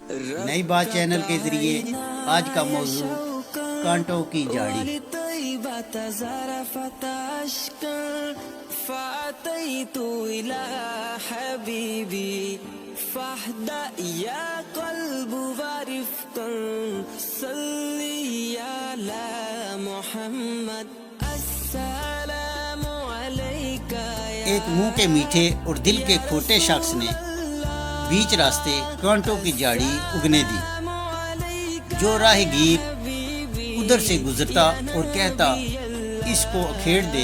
نئی بات چینل کے ذریعے آج کا موضوع کانٹوں کی جھاڑی۔ فأتيت إلى حبيبي فاهدأ يا قلب ورفقا صلي على محمد السلام عليك ایک منہ کے میٹھے اور دل کے کھوٹے شخص نے بیچ راستے کانٹوں کی جھاڑی اگنے دی۔ جو راہ گیر ادھر سے گزرتا اور کہتا اس کو اکھیڑ دے،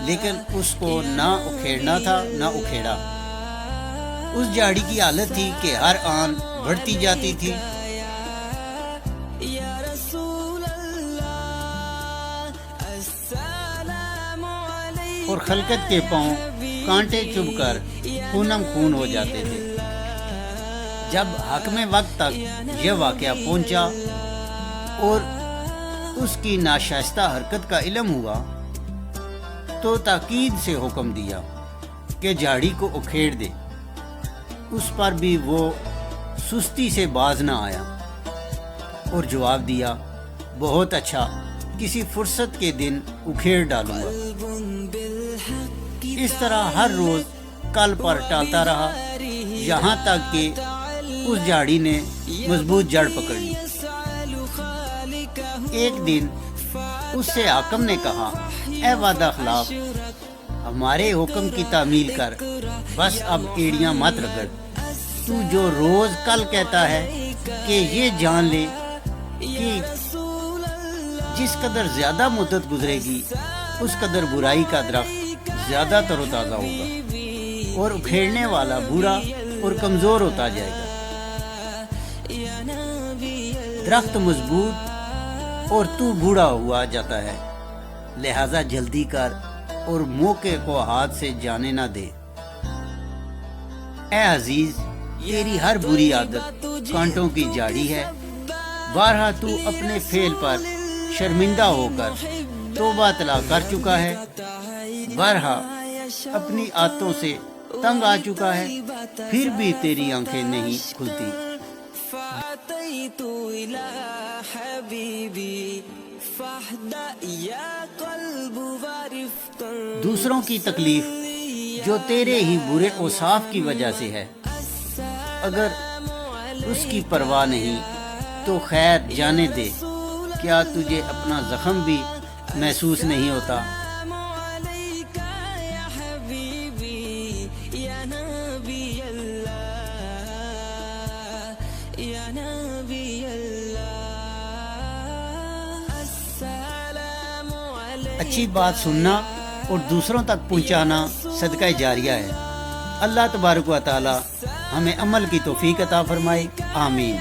لیکن اس کو نہ اکھیڑنا تھا نہ اکھیڑا۔ اس جھاڑی کی حالت تھی کہ ہر آن بڑھتی جاتی تھی۔ اور خلقت کے پاؤں کانٹے چبھ کر خونم خون ہو جاتے تھے۔ جب حاکم وقت تک یہ واقعہ پہنچا اور اس کی ناشائستہ حرکت کا علم ہوا تو تاکید سے حکم دیا کہ جھاڑی کو اکھیڑ دے۔ اس پر بھی وہ سستی سے باز نہ آیا اور جواب دیا، بہت اچھا، کسی فرصت کے دن اکھیڑ ڈالوں گا۔ اس طرح ہر روز کل پر ٹالتا رہا، یہاں تک کہ اس جھاڑی نے مضبوط جڑ پکڑ لی۔ ایک دن اس سے حاکم نے کہا، اے وعدہ خلاف، ہمارے حکم کی تعمیل کر، بس اب ایڑیاں مت رگڑ۔ تو جو روز کل کہتا ہے کہ یہ جان لے کہ جس قدر زیادہ مدت گزرے گی اس قدر برائی کا درخت زیادہ تر و تازہ ہوگا اور اکھیڑنے والا بوڑھا اور کمزور ہوتا جائے گا۔ درخت مضبوط اور تو بوڑھا ہوا جاتا ہے، لہذا جلدی کر اور موقع کو ہاتھ سے جانے نہ دے۔ اے عزیز، تیری ہر بری عادت کانٹوں کی جھاڑی ہے۔ بارہا تو اپنے فعل پر شرمندہ ہو کر توبہ طلب کر چکا ہے، بارہا اپنی عادتوں سے تنگ آ چکا ہے، پھر بھی تیری آنکھیں نہیں کھلتی۔ فأتيت إلى حبيبي فاهدأ يا قلب ورفقا دوسروں کی تکلیف جو تیرے ہی برے اوصاف کی وجہ سے ہے، اگر اس کی پرواہ نہیں تو خیر جانے دے۔ کیا تجھے اپنا زخم بھی محسوس نہیں ہوتا؟ اچھی بات سننا اور دوسروں تک پہنچانا صدقہ جاریہ ہے۔ اللہ تبارک و تعالی ہمیں عمل کی توفیق عطا فرمائے، آمین۔